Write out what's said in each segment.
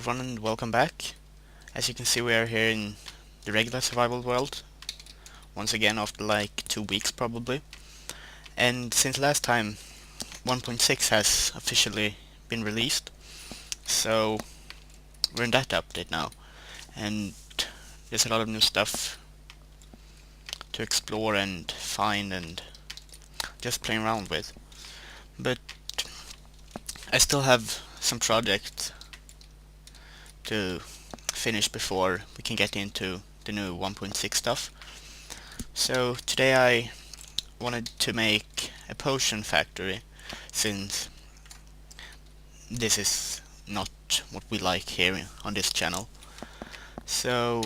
everyone and welcome back. As you can see, we are here in the regular survival world once again after like 2 weeks probably. And since last time 1.6 has officially been released, so we're in that update now, and there's a lot of new stuff to explore and find and just play around with. But I still have some projects to finish before we can get into the new 1.6 stuff. So today I wanted to make a potion factory, since this is not what we like here on this channel. So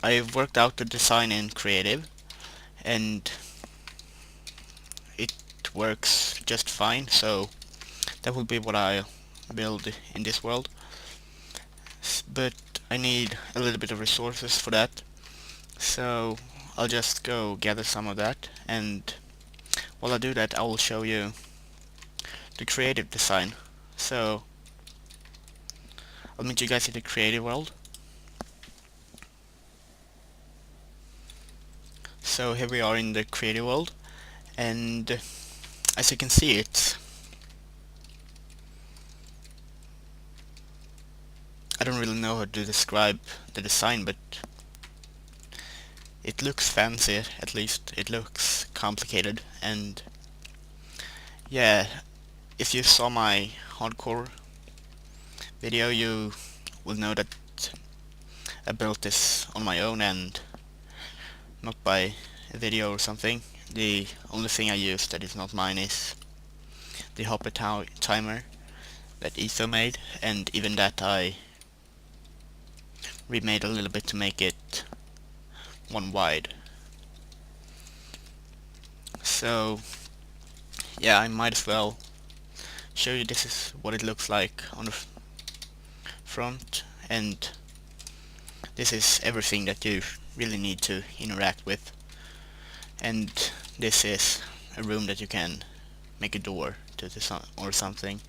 I've worked out the design in creative and it works just fine, so that will be what I'll build in this world. But I need a little bit of resources for that, so I'll just go gather some of that, and while I do that I will show you the creative design. So I'll meet you guys in the creative world. So here we are in the creative world, and as you can see, I don't really know how to describe the design, but it looks fancy. At least it looks complicated. And yeah, if you saw my hardcore video, you will know that I built this on my own and not by a video or something. The only thing I used that is not mine is the hopper timer that Etho made, and even that I remade a little bit to make it one wide. So yeah, I might as well show you this is what it looks like on the front, and this is everything that you really need to interact with. And this is a room that you can make a door to or something,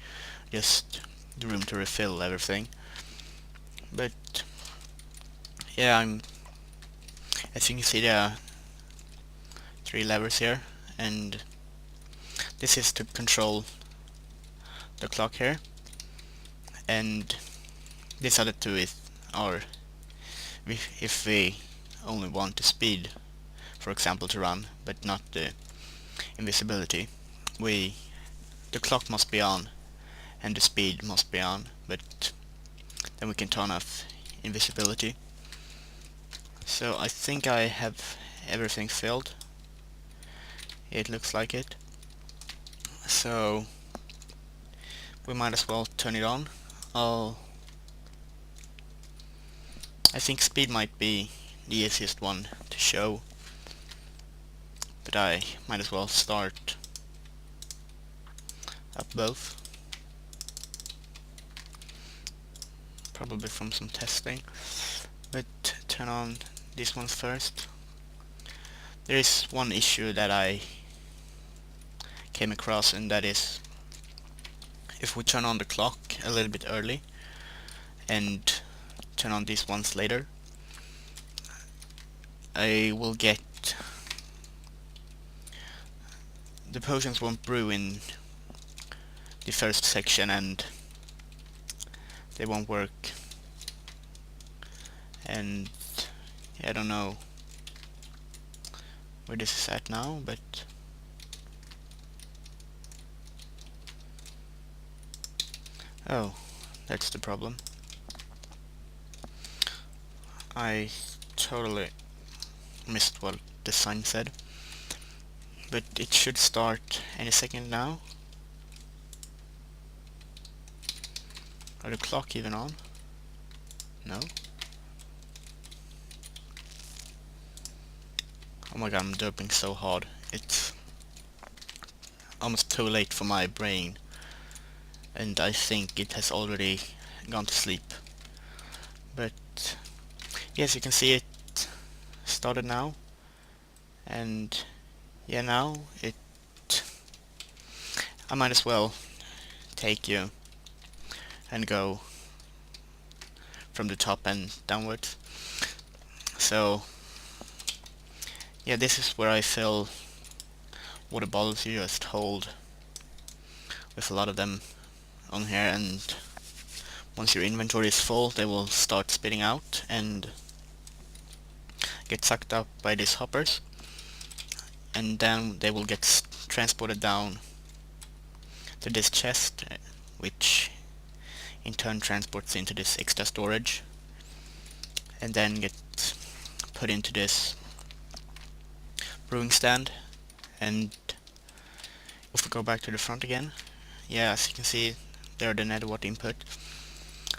just the room to refill everything. But yeah, as you can see, there are 3 levers here, and this is to control the clock here, and these other 2 are if we only want the speed, for example, to run, but not the invisibility. The clock must be on and the speed must be on, but then we can turn off invisibility. So I think I have everything filled. It looks like it. So we might as well turn it on. I think speed might be the easiest one to show, but I might as well start up both. Probably from some testing, but turn on these ones first. There is one issue that I came across, and that is if we turn on the clock a little bit early and turn on these ones later, I will get the potions won't brew in the first section and they won't work. And yeah, I don't know where this is at now, but oh, that's the problem. I totally missed what the sign said, but it should start any second now. Are the clock even on? No. Oh my god, I'm doping so hard. It's almost too late for my brain, and I think it has already gone to sleep. But yes, you can see it started now, and yeah, now I might as well take you and go from the top and downwards. So yeah, this is where I fill water bottles you just hold with a lot of them on here, and once your inventory is full they will start spitting out and get sucked up by these hoppers, and then they will get transported down to this chest, which in turn transports into this extra storage and then get put into this brewing stand. And if we go back to the front again, yeah, as you can see there are the nether water input,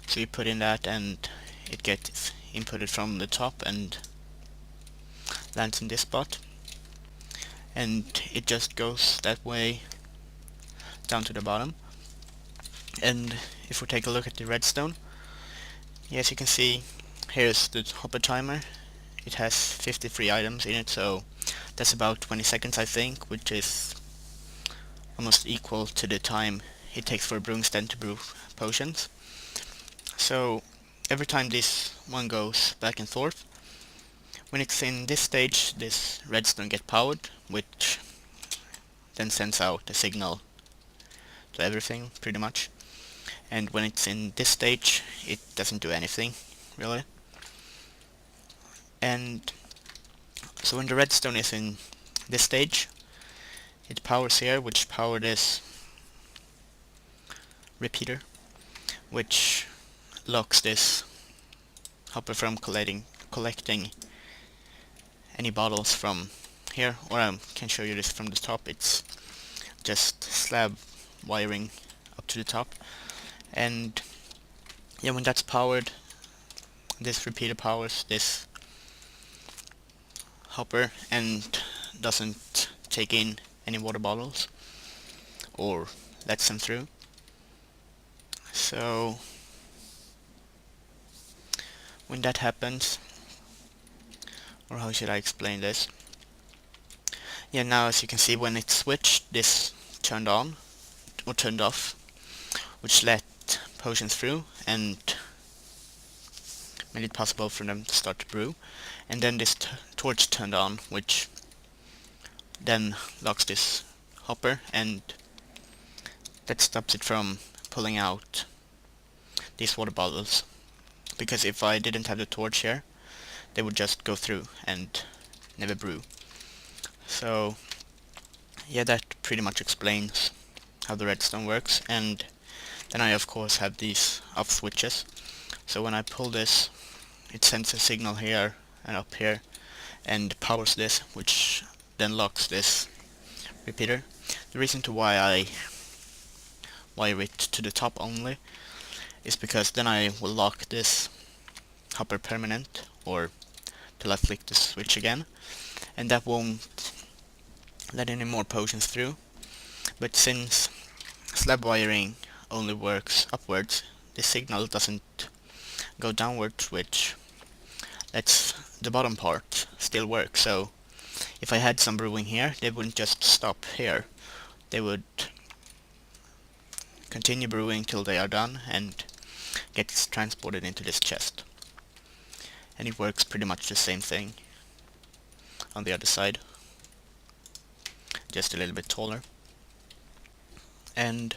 so you put in that and it gets inputted from the top and lands in this spot, and it just goes that way down to the bottom. And if we take a look at the redstone, yes, you can see here's the hopper timer. It has 53 items in it, so that's about 20 seconds I think, which is almost equal to the time it takes for a brewing stand to brew potions. So every time this one goes back and forth, when it's in this stage, this redstone gets powered, which then sends out a signal to everything pretty much. And when it's in this stage, it doesn't do anything really. And so when the redstone is in this stage, it powers here, which power this repeater, which locks this hopper from collecting any bottles from here, or I can show you this from the top. It's just slab wiring up to the top, and yeah, when that's powered, this repeater powers this hopper and doesn't take in any water bottles or lets them through. So when that happens, or how should I explain this? Yeah, now as you can see, when it's switched, this turned on or turned off, which let potions through and made it possible for them to start to brew. And then this torch turned on, which then locks this hopper, and that stops it from pulling out these water bottles, because if I didn't have the torch here, they would just go through and never brew. So yeah, that pretty much explains how the redstone works. And then I of course have these off switches, so when I pull this, it sends a signal here and up here and powers this, which then locks this repeater. The reason to why I wire it to the top only is because then I will lock this hopper permanent, or till I flick the switch again, and that won't let any more potions through. But since slab wiring only works upwards, the signal doesn't go downwards, which lets the bottom part still work. So if I had some brewing here, they wouldn't just stop here, they would continue brewing till they are done and gets transported into this chest. And it works pretty much the same thing on the other side, just a little bit taller. And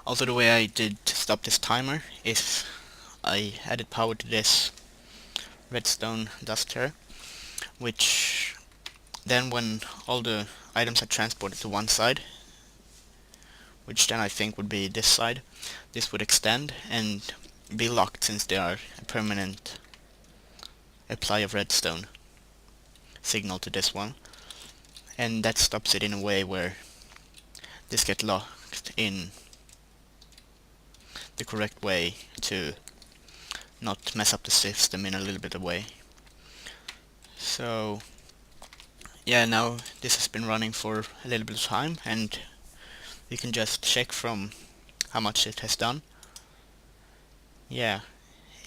also the way I did stop this timer is I added power to this redstone dust here, which then when all the items are transported to one side, which then I think would be this side, this would extend and be locked, since they are a permanent apply of redstone signal to this one, and that stops it in a way where this gets locked in the correct way to not mess up the system in a little bit of way. So yeah, now this has been running for a little bit of time, and we can just check from how much it has done. Yeah,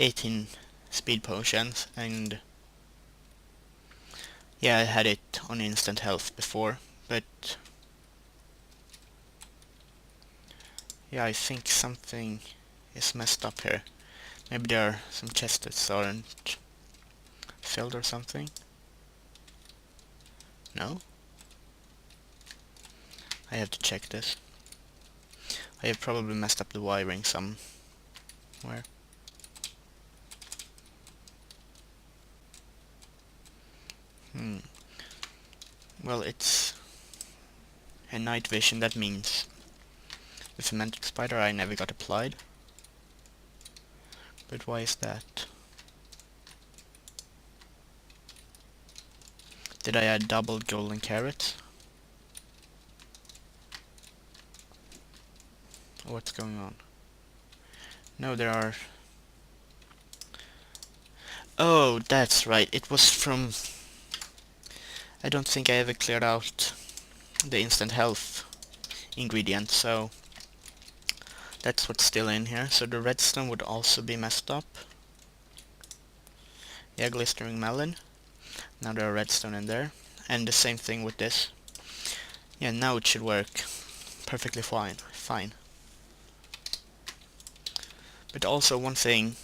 18 speed potions, and yeah, I had it on instant health before, but yeah, I think something is messed up here. Maybe there are some chests that aren't filled or something. No? I have to check this. I have probably messed up the wiring somewhere. Well, it's a night vision, that means the cemented spider I never got applied. But why is that? Did I add double golden carrots? What's going on? No, there are... Oh, that's right, it was from... I don't think I ever cleared out the instant health ingredient, so that's what's still in here. So the redstone would also be messed up. Yeah, glistering melon. Now there are redstone in there. And the same thing with this. Yeah, now it should work perfectly fine. But also one thing,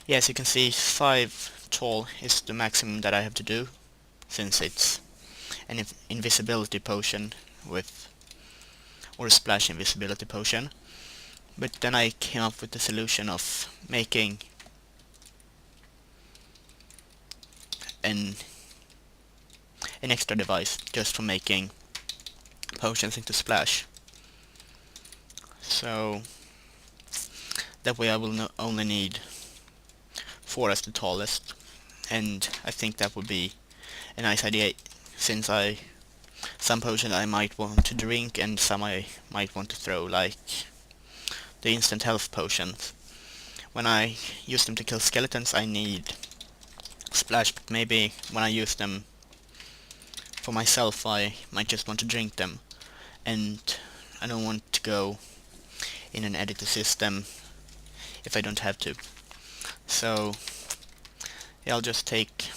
yes, you can see 5 tall is the maximum that I have to do, since it's an invisibility potion with, or a splash invisibility potion. But then I came up with the solution of making an extra device just for making potions into splash. So that way I will only need 4 as the tallest, and I think that would be a nice idea, since some potions I might want to drink and some I might want to throw, like the instant health potions. When I use them to kill skeletons I need splash, but maybe when I use them for myself I might just want to drink them, and I don't want to go in an editor system if I don't have to. So yeah, I'll just take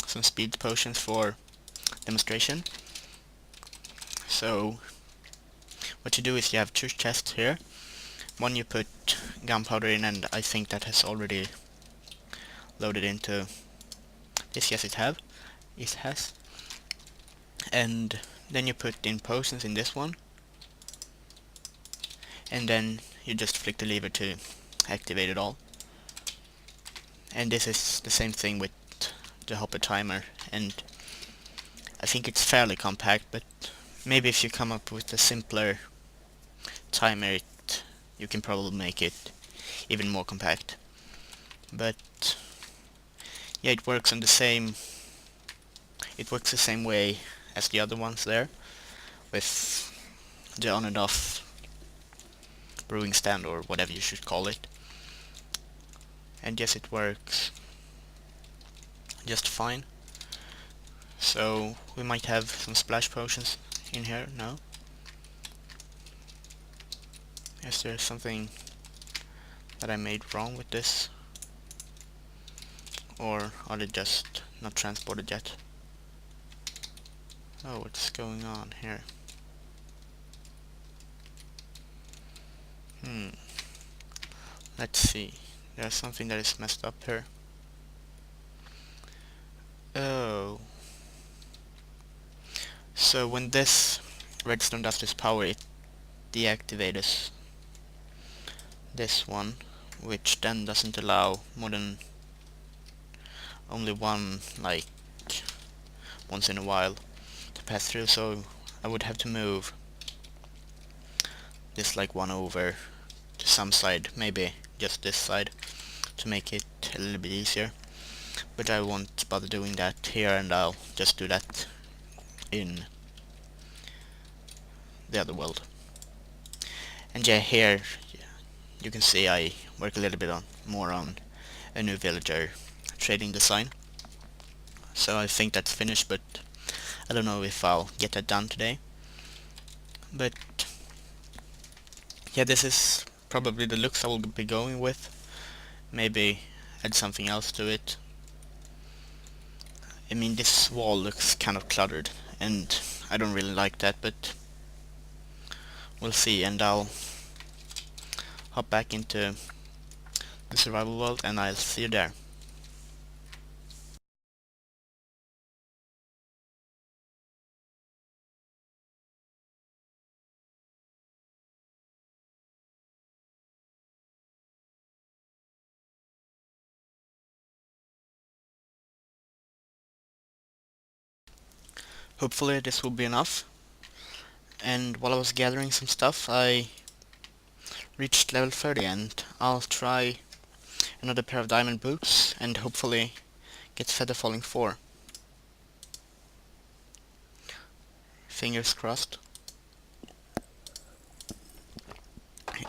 some speed potions for demonstration. So what you do is you have 2 chests here. One you put gunpowder in, and I think that has already loaded into this. Yes, it has. And then you put in potions in this one, and then you just flick the lever to activate it all. And this is the same thing with the hopper timer, and I think it's fairly compact, but maybe if you come up with a simpler timer you can probably make it even more compact. But yeah, it works the same way as the other ones there, with the on and off brewing stand, or whatever you should call it. And yes, it works just fine. So we might have some splash potions in here now. Is there something that I made wrong with this? Or are they just not transported yet? Oh, what's going on here? Let's see. There's something that is messed up here. Oh. So when this redstone does this power, it deactivates this one, which then doesn't allow more than only one, like, once in a while to pass through. So I would have to move this like one over to some side, maybe just this side, to make it a little bit easier. But I won't bother doing that here, and I'll just do that in the other world. And yeah, here you can see I work a little bit more on a new villager trading design. So I think that's finished, but I don't know if I'll get that done today. But yeah, this is probably the looks I will be going with. Maybe add something else to it. I mean, this wall looks kind of cluttered, and I don't really like that, but we'll see. And I'll hop back into the survival world, and I'll see you there. Hopefully this will be enough. And while I was gathering some stuff, I reached level 30, and I'll try another pair of diamond boots and hopefully get Feather Falling 4. Fingers crossed.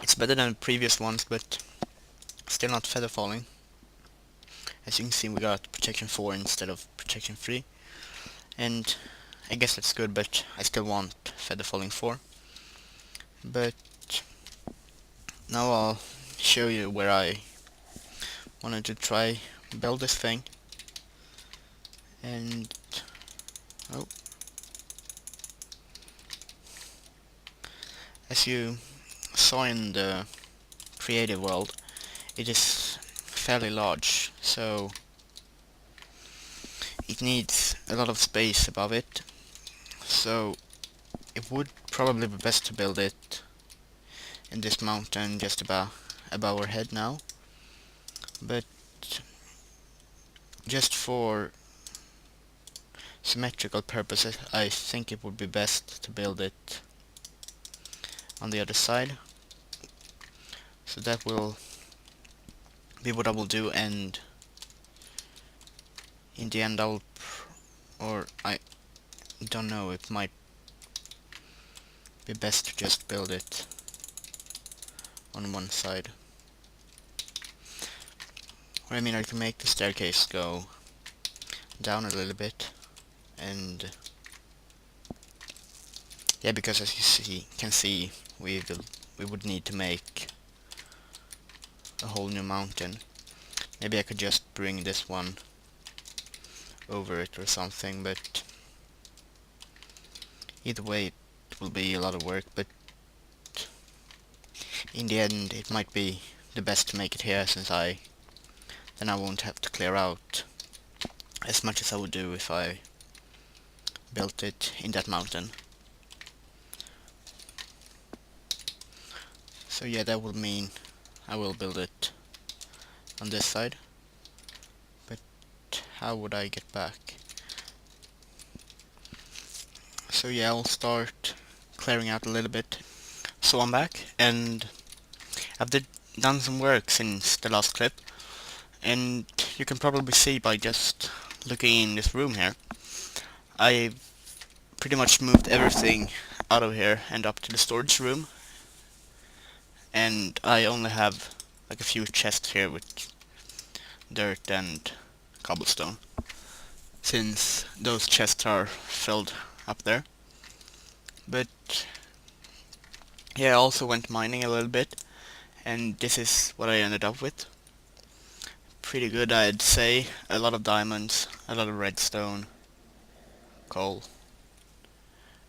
It's better than the previous ones, but still not Feather Falling. As you can see, we got protection 4 instead of protection 3. And I guess that's good, but I still want Feather Falling 4. But now I'll show you where I wanted to try build this thing. And oh, as you saw in the creative world, it is fairly large, so it needs a lot of space above it. So it would probably be best to build it in this mountain just above our head now, but just for symmetrical purposes I think it would be best to build it on the other side. So that will be what I will do, and in the end I don't know, it might be best to just build it on one side. Or I mean, I can make the staircase go down a little bit, and yeah, because as you can see, we would need to make a whole new mountain. Maybe I could just bring this one over it or something, but either way it will be a lot of work, but in the end it might be the best to make it here, since then I won't have to clear out as much as I would do if I built it in that mountain. So yeah, that will mean I will build it on this side, but how would I get back? So yeah, I'll start clearing out a little bit. So I'm back, and I've done some work since the last clip, and you can probably see by just looking in this room here, I pretty much moved everything out of here and up to the storage room, and I only have like a few chests here with dirt and cobblestone, since those chests are filled up there. But yeah, I also went mining a little bit, and this is what I ended up with. Pretty good, I'd say. A lot of diamonds, a lot of redstone, coal,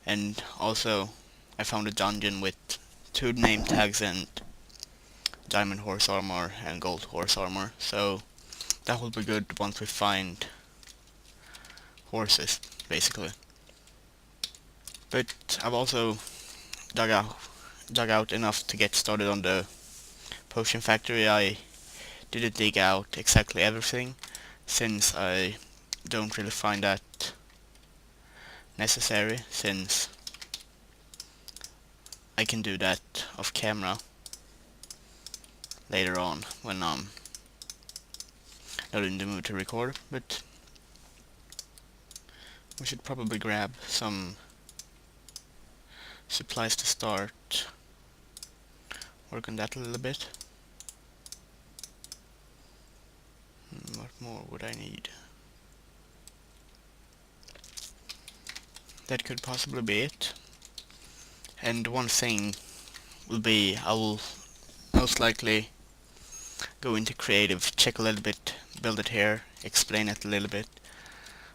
and also I found a dungeon with 2 name tags and diamond horse armor and gold horse armor, so that will be good once we find horses, basically. But I've also dug out enough to get started on the potion factory. I didn't dig out exactly everything, since I don't really find that necessary, since I can do that off camera later on when I'm not in the mood to record. But we should probably grab some supplies to start work on that a little bit. What more would I need? That could possibly be it. And one thing will be, I will most likely go into creative, check a little bit, build it here, explain it a little bit.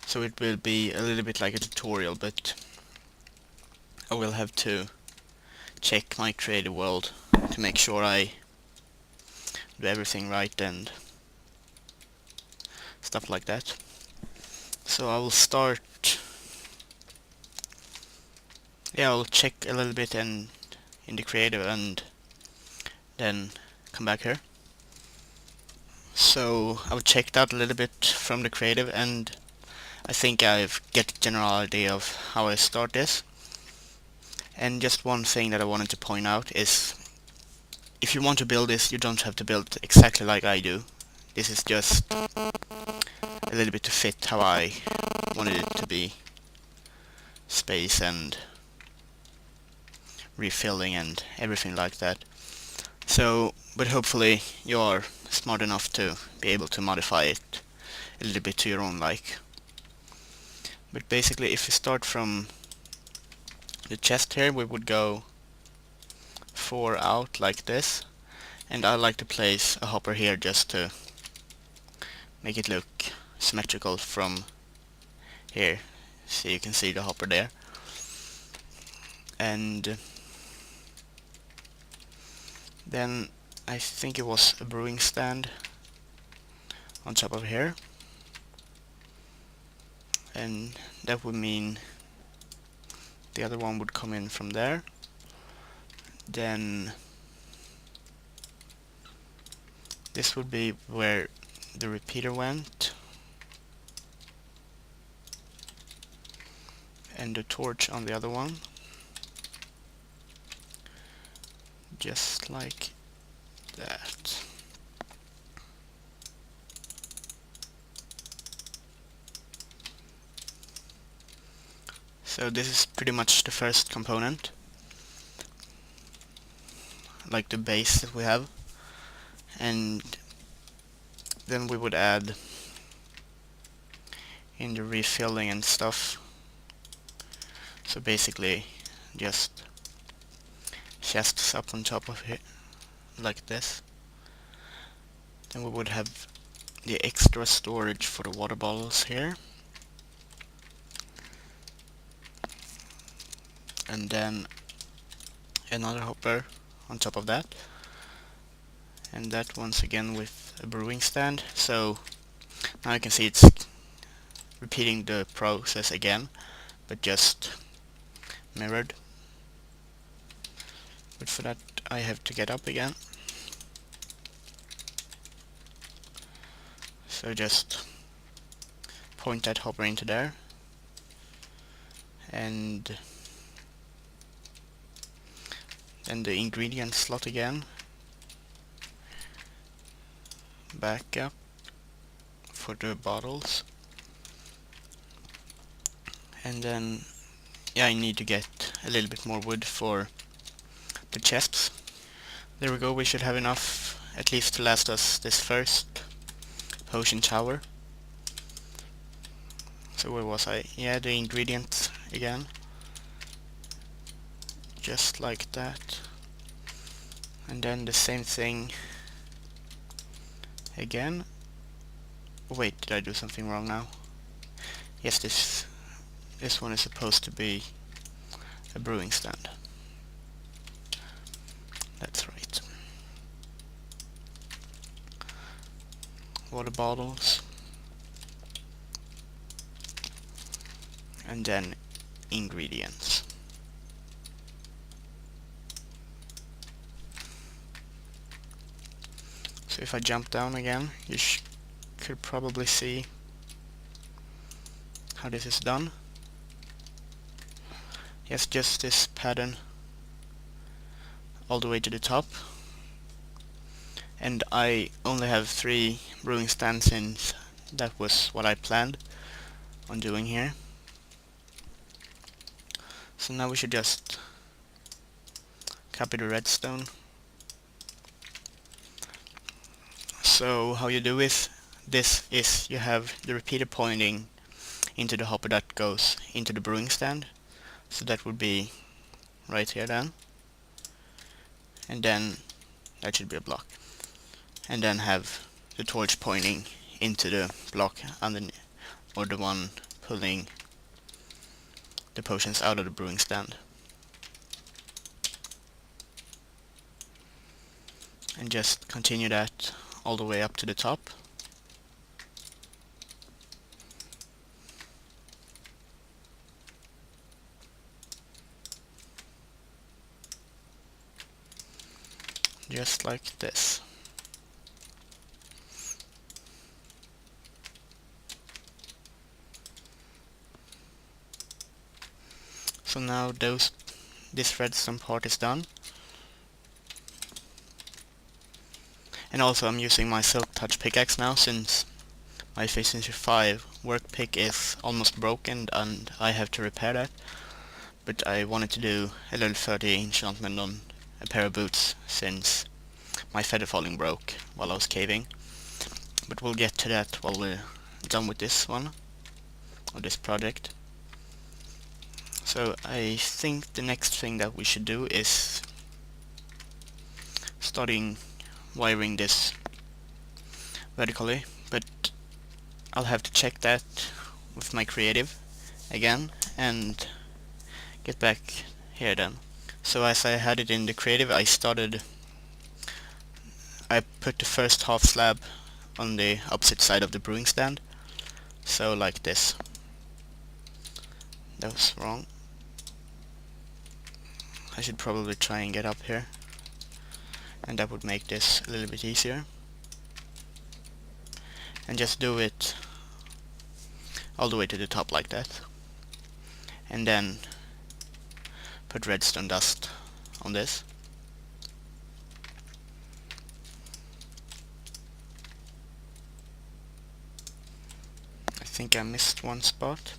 So it will be a little bit like a tutorial, but I will have to check my creative world to make sure I do everything right and stuff like that. So I will start. Yeah, I'll check a little bit in the creative and then come back here. So I've checked out a little bit from the creative, and I think I've get a general idea of how I start this. And just one thing that I wanted to point out is, if you want to build this, you don't have to build exactly like I do. This is just a little bit to fit how I wanted it to be. Space and refilling and everything like that. So, but hopefully you're smart enough to be able to modify it a little bit to your own like. But basically, if we start from the chest here, we would go 4 out like this, and I like to place a hopper here just to make it look symmetrical from here, so you can see the hopper there. And then I think it was a brewing stand on top of here, and that would mean the other one would come in from there. Then this would be where the repeater went, and the torch on the other one, just like that. So this is pretty much the first component, like the base that we have, and then we would add in the refilling and stuff. So basically just chests up on top of it like this. Then we would have the extra storage for the water bottles here, and then another hopper on top of that, and that once again with a brewing stand. So now you can see it's repeating the process again, but just mirrored. But for that I have to get up again. So just point that hopper into there, and then the ingredient slot again, back up for the bottles, and then yeah, I need to get a little bit more wood for the chests. There we go, we should have enough at least to last us this first potion tower. So where was I? Yeah, the ingredient again, just like that, and then the same thing again. Wait, did I do something wrong now? Yes, this one is supposed to be a brewing stand. That's right. Water bottles, and then ingredients. So if I jump down again, you could probably see how this is done. Yes, just this pattern all the way to the top. And I only have 3 brewing stands since that was what I planned on doing here. So now we should just copy the redstone. So how you do this is you have the repeater pointing into the hopper that goes into the brewing stand. So that would be right here then. And then that should be a block. And then have the torch pointing into the block underneath, or the one pulling the potions out of the brewing stand. and just continue that all the way up to the top. Just like this. So now this redstone part is done. And also I'm using my Silk Touch pickaxe now, since my efficiency 5 work pick is almost broken and I have to repair that. But I wanted to do a level 30 enchantment on a pair of boots, since my feather falling broke while I was caving. But we'll get to that while we're done with this one, or this project. So I think the next thing that we should do is starting wiring this vertically, but I'll have to check that with my creative again and get back here then. So as I had it in the creative, I put the first half slab on the opposite side of the brewing stand, so like this. That was wrong. I should probably try and get up here, and that would make this a little bit easier. And just do it all the way to the top like that, and then put redstone dust on this. I think I missed one spot.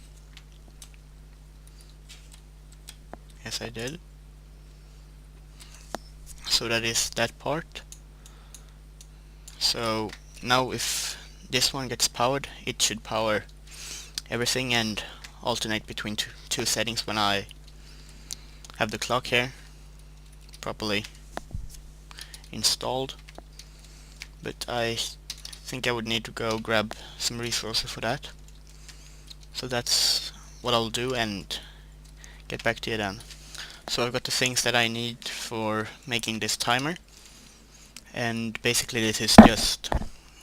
Yes, I did. So that is that part. So now if this one gets powered, it should power everything and alternate between two settings when I have the clock here properly installed. But I think I would need to go grab some resources for that. So that's what I'll do and get back to you then. So I've got the things that I need for making this timer, and basically this is just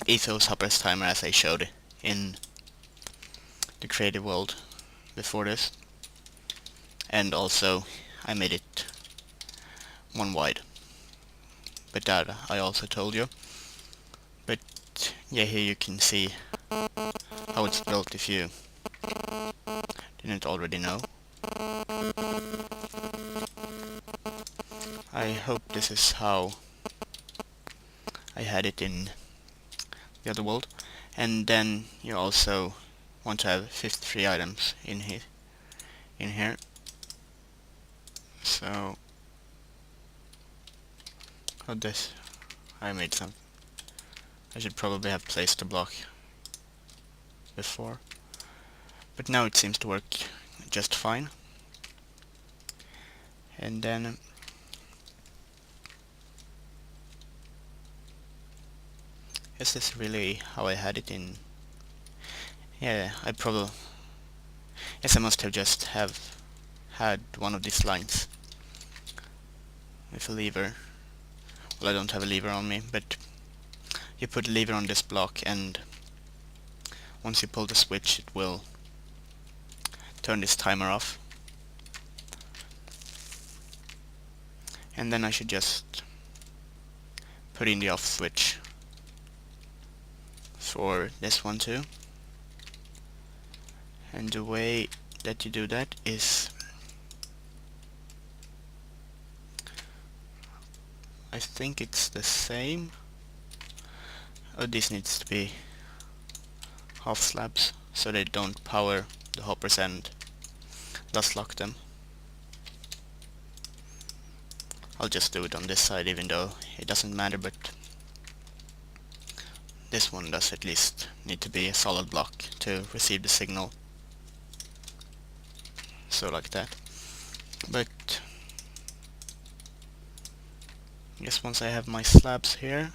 Etho's Hopper's timer as I showed in the creative world before this, and also I made it one wide, but that I also told you. But yeah, here you can see how it's built if you didn't already know. I hope this is how I had it in the other world. And then you also want to have 53 items in here. So this I made some. I should probably have placed the block before, but now it seems to work just fine. And then is this really how I had it in? Yeah, yes, I must have just had one of these lines with a lever. Well, I don't have a lever on me, but you put a lever on this block, and once you pull the switch it will turn this timer off. And then I should just put in the off switch for this one too. And the way that you do that is, I think it's the same. Oh, this needs to be half slabs so they don't power the hoppers and dust lock them. I'll just do it on this side even though it doesn't matter, but this one does at least need to be a solid block to receive the signal. So like that. But I guess once I have my slabs here,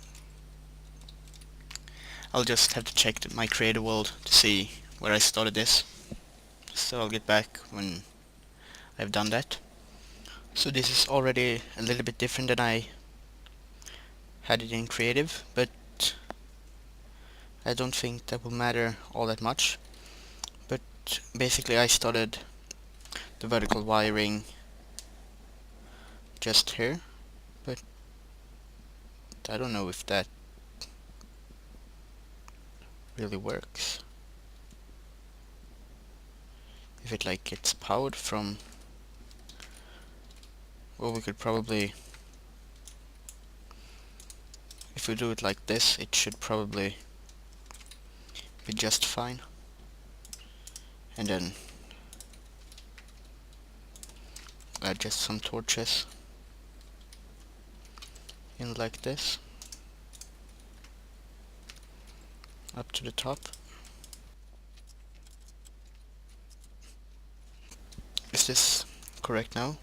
I'll just have to check my creative world to see where I started this. So I'll get back when I've done that. So this is already a little bit different than I had it in creative, but I don't think that will matter all that much. But basically I started the vertical wiring just here, but I don't know if that really works. If it like gets powered from, well, we could probably, if we do it like this, it should probably be just fine. And then add just some torches in like this up to the top. Is this correct now?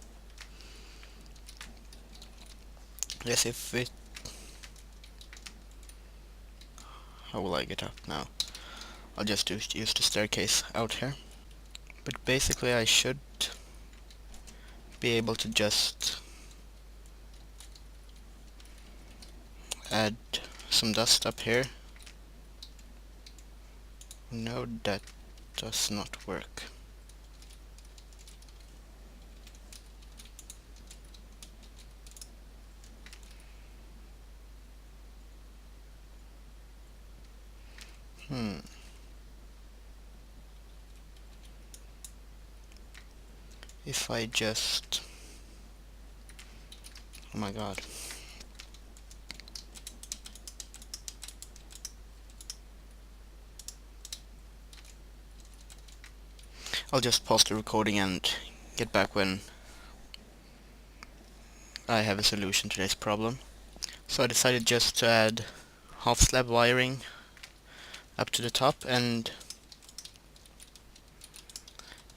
Yes, if it... How will I get up now? I'll just use the staircase out here. But basically I should be able to just add some dust up here. No, that does not work. If I just... Oh my god. I'll just pause the recording and get back when I have a solution to this problem. So I decided just to add half slab wiring up to the top, and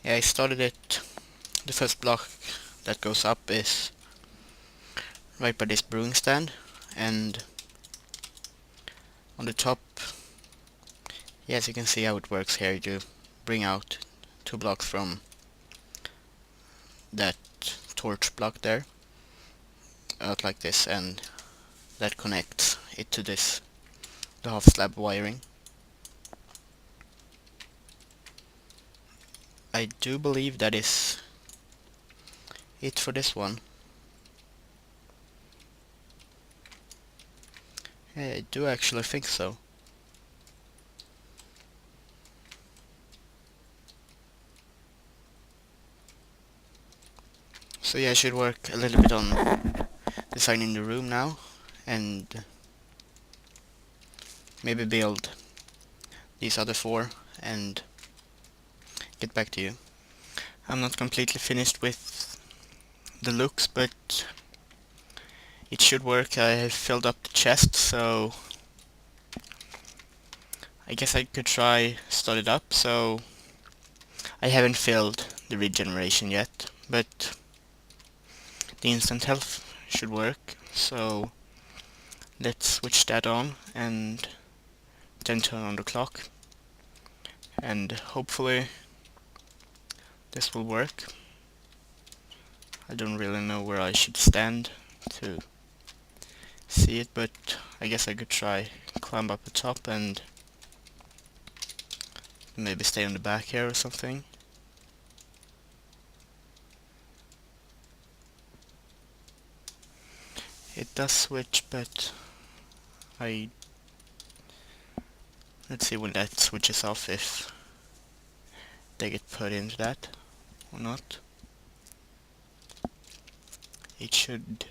yeah, I started it. The first block that goes up is right by this brewing stand, and on the top, yes, you can see how it works here. You bring out 2 blocks from that torch block there out like this, and that connects it to this, the half slab wiring. I do believe that is it for this one. Yeah, I do actually think so. So yeah, I should work a little bit on designing the room now, and maybe build these other 4 and get back to you. I'm not completely finished with the looks, but it should work. I have filled up the chest, so I guess I could try start it up. So I haven't filled the regeneration yet, but the instant health should work. So let's switch that on and then turn on the clock, and hopefully this will work. I don't really know where I should stand to see it, but I guess I could try climb up the top and maybe stay on the back here or something. It does switch, but let's see when that switches off, if they get put into that or not. It should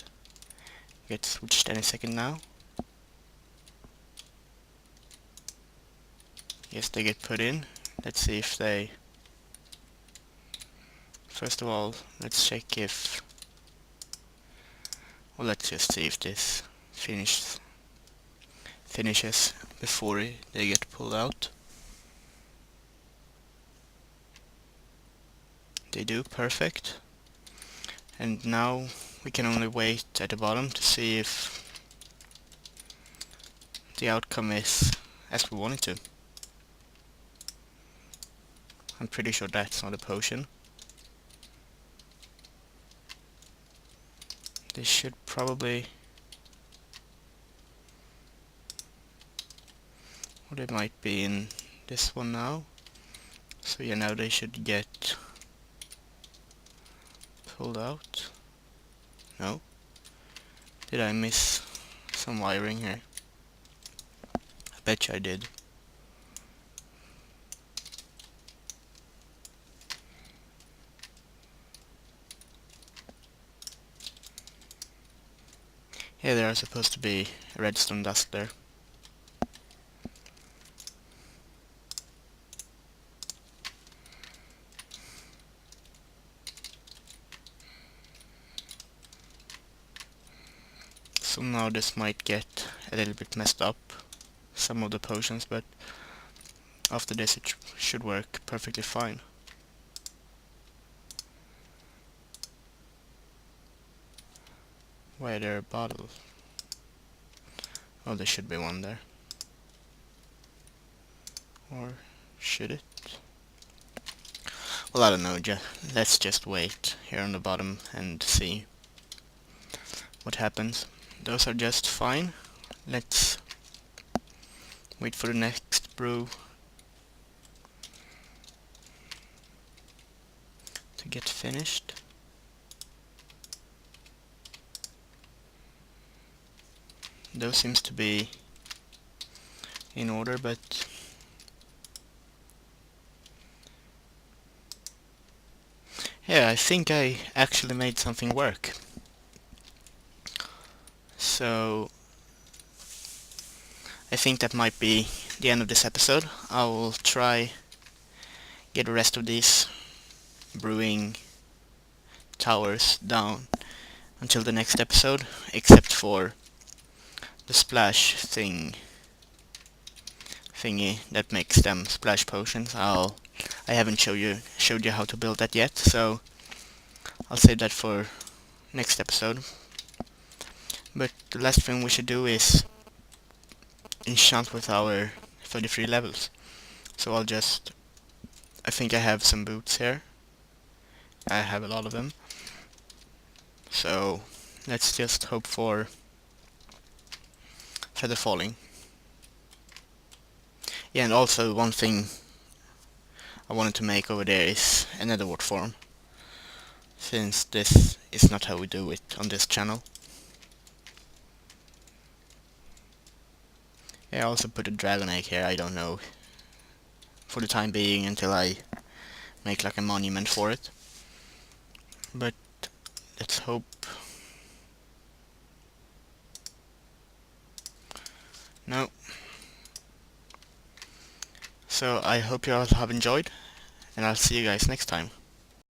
get switched any second now. Yes, they get put in. Let's see if they... First of all, let's check if... Well, let's just see if this finishes before they get pulled out. They do, perfect. And now we can only wait at the bottom to see if the outcome is as we want it to. I'm pretty sure that's not a potion. This should probably... they might be in this one now. So yeah, now they should get pulled out. No? Did I miss some wiring here? I bet you I did. Yeah, there are supposed to be redstone dust there. So now this might get a little bit messed up, some of the potions, but after this it should work perfectly fine. Why are there bottles? Oh, there should be one there. Or should it? Well, I don't know, let's just wait here on the bottom and see what happens. Those are just fine. Let's wait for the next brew to get finished. Those seems to be in order, but yeah, I think I actually made something work. So I think that might be the end of this episode. I will try get the rest of these brewing towers down until the next episode, except for the splash thingy that makes them splash potions. I haven't showed you how to build that yet, so I'll save that for next episode. But the last thing we should do is enchant with our 33 levels. So I think I have some boots here. I have a lot of them. So let's just hope for feather falling. Yeah, and also one thing I wanted to make over there is a netherwort farm, since this is not how we do it on this channel. Yeah, I also put a dragon egg here, I don't know, for the time being until I make like a monument for it. But let's hope. No. So I hope you all have enjoyed, and I'll see you guys next time.